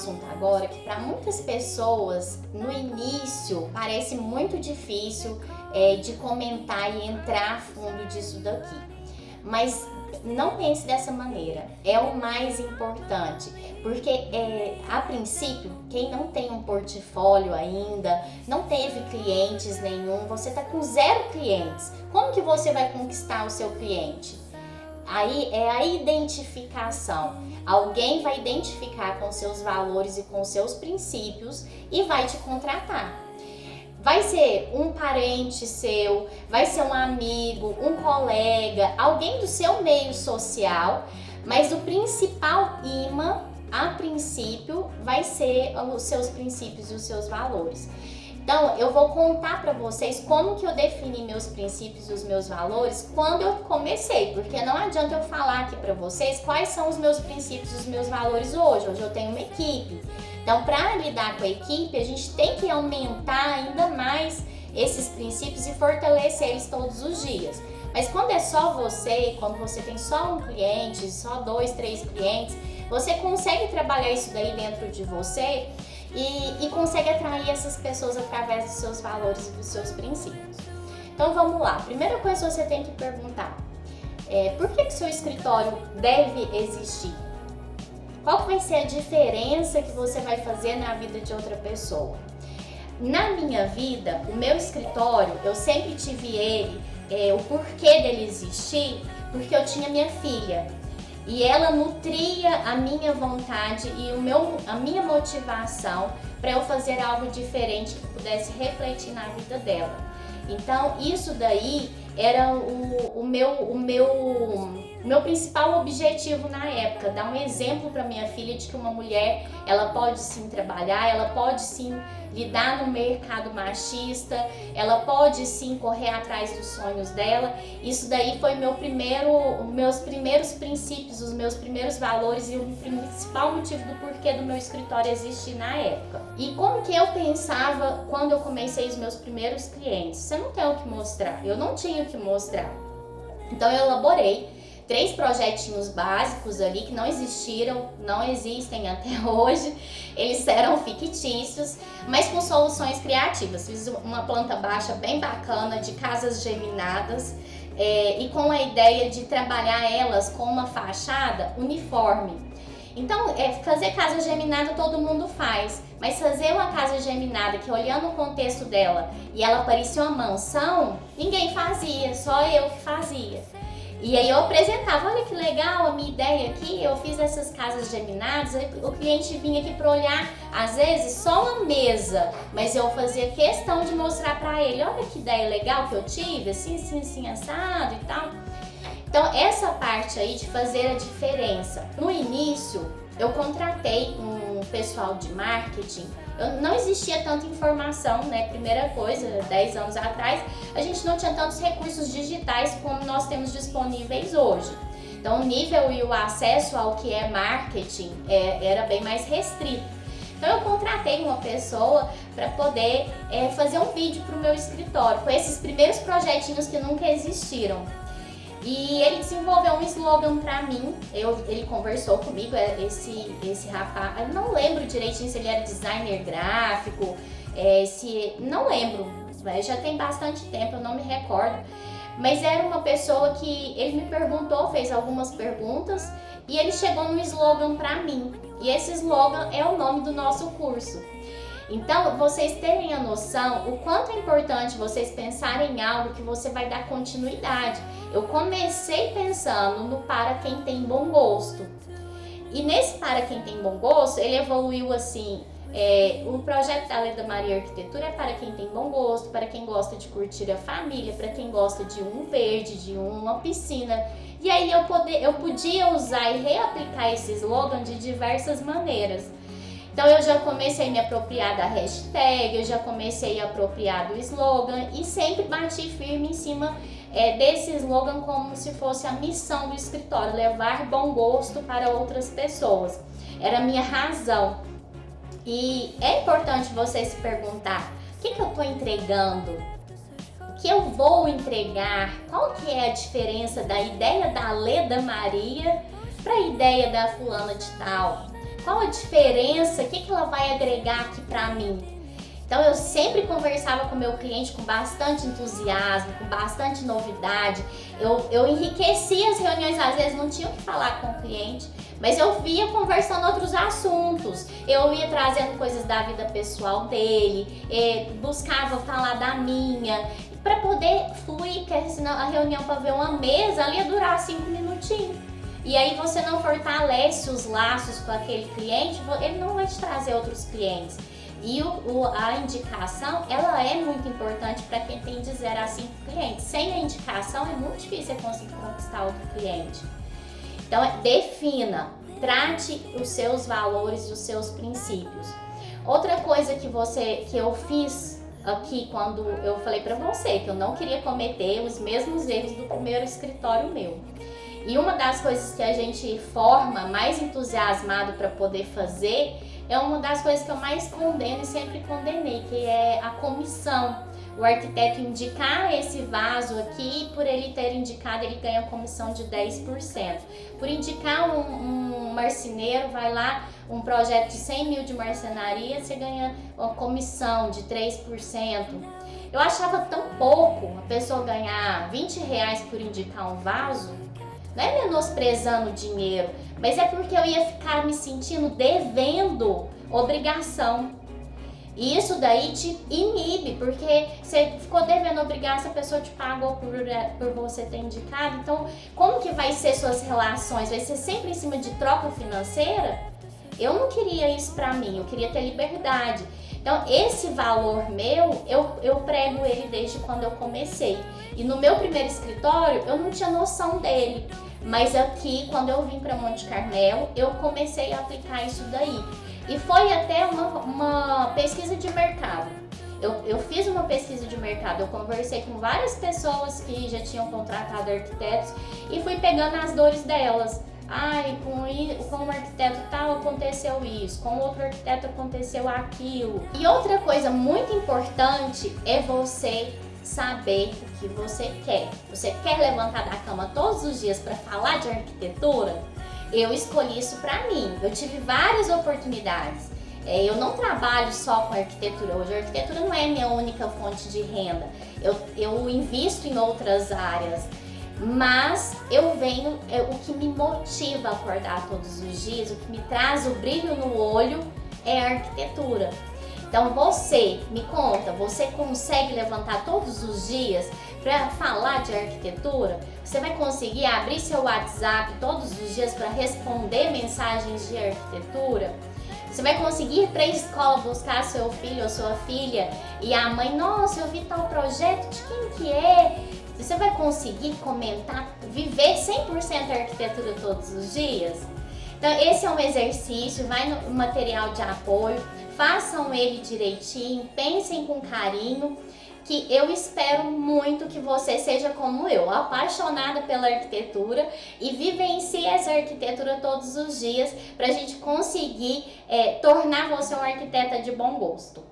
assunto agora que para muitas pessoas no início parece muito difícil de comentar e entrar a fundo disso daqui. Mas não pense dessa maneira, é o mais importante, porque a princípio, quem não tem um portfólio ainda, não teve clientes nenhum, você está com 0 clientes, como que você vai conquistar o seu cliente? Aí é a identificação. Alguém vai identificar com seus valores e com seus princípios e vai te contratar. Vai ser um parente seu, vai ser um amigo, um colega, alguém do seu meio social, mas o principal imã, a princípio, vai ser os seus princípios e os seus valores. Então, eu vou contar para vocês como que eu defini meus princípios e os meus valores quando eu comecei, porque não adianta eu falar aqui para vocês quais são os meus princípios e os meus valores hoje. Hoje eu tenho uma equipe. Então, para lidar com a equipe, a gente tem que aumentar ainda mais esses princípios e fortalecer eles todos os dias. Mas quando é só você, quando você tem só um cliente, só 2, 3 clientes, você consegue trabalhar isso daí dentro de você e consegue atrair essas pessoas através dos seus valores e dos seus princípios. Então vamos lá, primeira coisa que você tem que perguntar por que o seu escritório deve existir? Qual vai ser a diferença que você vai fazer na vida de outra pessoa? Na minha vida, o meu escritório, eu sempre tive ele, o porquê dele existir, porque eu tinha minha filha. E ela nutria a minha vontade e a minha motivação para eu fazer algo diferente que pudesse refletir na vida dela. Então, isso daí era o meu principal objetivo na época, dar um exemplo para minha filha de que uma mulher, ela pode sim trabalhar, ela pode sim lidar no mercado machista, ela pode sim correr atrás dos sonhos dela. Isso daí foi meus primeiros princípios, os meus primeiros valores e o principal motivo do porquê do meu escritório existir na época. E como que eu pensava quando eu comecei os meus primeiros clientes? Você não tem o que mostrar, eu não tinha o que mostrar. Então eu elaborei 3 projetinhos básicos ali que não existiram, não existem até hoje, eles eram fictícios, mas com soluções criativas. Fiz uma planta baixa bem bacana de casas geminadas e com a ideia de trabalhar elas com uma fachada uniforme. Então, fazer casa geminada todo mundo faz, mas fazer uma casa geminada que olhando o contexto dela e ela parecia uma mansão, ninguém fazia, só eu que fazia. E aí eu apresentava, olha que legal a minha ideia aqui, eu fiz essas casas geminadas, o cliente vinha aqui para olhar, às vezes só uma mesa, mas eu fazia questão de mostrar para ele, olha que ideia legal que eu tive, assim, assado e tal. Então essa parte aí de fazer a diferença. No início eu contratei um pessoal de marketing, não existia tanta informação, né? Primeira coisa, 10 anos atrás, a gente não tinha tantos recursos digitais como nós temos disponíveis hoje. Então o nível e o acesso ao que é marketing era bem mais restrito. Então eu contratei uma pessoa para poder fazer um vídeo para o meu escritório, com esses primeiros projetinhos que nunca existiram. E ele desenvolveu um slogan pra mim, ele conversou comigo, esse rapaz, eu não lembro direitinho se ele era designer gráfico, não lembro, já tem bastante tempo, eu não me recordo, mas era uma pessoa que ele me perguntou, fez algumas perguntas e ele chegou no slogan pra mim, e esse slogan é o nome do nosso curso. Então, vocês terem a noção o quanto é importante vocês pensarem em algo que você vai dar continuidade. Eu comecei pensando no para quem tem bom gosto. E nesse para quem tem bom gosto, ele evoluiu assim, o projeto da Leda Maria Arquitetura é para quem tem bom gosto, para quem gosta de curtir a família, para quem gosta de um verde, de uma piscina. E aí eu podia usar e reaplicar esse slogan de diversas maneiras. Então eu já comecei a me apropriar da hashtag, eu já comecei a apropriar do slogan e sempre bati firme em cima desse slogan como se fosse a missão do escritório, levar bom gosto para outras pessoas. Era a minha razão. E é importante você se perguntar, o que eu estou entregando? O que eu vou entregar? Qual que é a diferença da ideia da Leda Maria para a ideia da fulana de tal? Qual a diferença? O que ela vai agregar aqui para mim? Então eu sempre conversava com o meu cliente com bastante entusiasmo, com bastante novidade. Eu enriquecia as reuniões, às vezes não tinha o que falar com o cliente, mas eu via conversando outros assuntos. Eu ia trazendo coisas da vida pessoal dele, buscava falar da minha, para poder fluir, porque senão a reunião para ver uma mesa ali ia durar 5 minutinhos. E aí você não fortalece os laços com aquele cliente, ele não vai te trazer outros clientes. E a indicação, ela é muito importante para quem tem de 0 a 5 clientes. Sem a indicação é muito difícil você conseguir conquistar outro cliente. Então, defina, trate os seus valores e os seus princípios. Outra coisa que eu fiz aqui quando eu falei para você que eu não queria cometer os mesmos erros do primeiro escritório meu. E uma das coisas que a gente forma mais entusiasmado para poder fazer é uma das coisas que eu mais condeno e sempre condenei, que é a comissão. O arquiteto indicar esse vaso aqui, por ele ter indicado, ele ganha comissão de 10%. Por indicar um marceneiro, vai lá, um projeto de 100 mil de marcenaria, você ganha uma comissão de 3%. Eu achava tão pouco a pessoa ganhar R$20 por indicar um vaso. Não é menosprezando o dinheiro, mas é porque eu ia ficar me sentindo devendo obrigação. E isso daí te inibe, porque você ficou devendo obrigação, a pessoa te pagou por você ter indicado. Então, como que vai ser suas relações? Vai ser sempre em cima de troca financeira? Eu não queria isso pra mim, eu queria ter liberdade. Então, esse valor meu, eu prego ele desde quando eu comecei. E no meu primeiro escritório, eu não tinha noção dele. Mas aqui, quando eu vim para Monte Carmelo, eu comecei a aplicar isso daí. E foi até uma pesquisa de mercado. Eu fiz uma pesquisa de mercado, eu conversei com várias pessoas que já tinham contratado arquitetos e fui pegando as dores delas. Ai, com um arquiteto tal aconteceu isso, com outro arquiteto aconteceu aquilo. E outra coisa muito importante é você saber o que você quer. Você quer levantar da cama todos os dias para falar de arquitetura? Eu escolhi isso para mim. Eu tive várias oportunidades. Eu não trabalho só com arquitetura hoje. A arquitetura não é minha única fonte de renda. Eu invisto em outras áreas. Mas o que me motiva a acordar todos os dias, o que me traz o brilho no olho é a arquitetura. Então você, me conta, você consegue levantar todos os dias para falar de arquitetura? Você vai conseguir abrir seu WhatsApp todos os dias para responder mensagens de arquitetura? Você vai conseguir ir para a escola buscar seu filho ou sua filha e a mãe, nossa, eu vi tal projeto, de quem que é? Você vai conseguir comentar, viver 100% a arquitetura todos os dias? Então esse é um exercício, vai no material de apoio, façam ele direitinho, pensem com carinho, que eu espero muito que você seja como eu, apaixonada pela arquitetura e vivencie essa arquitetura todos os dias para a gente conseguir tornar você uma arquiteta de bom gosto.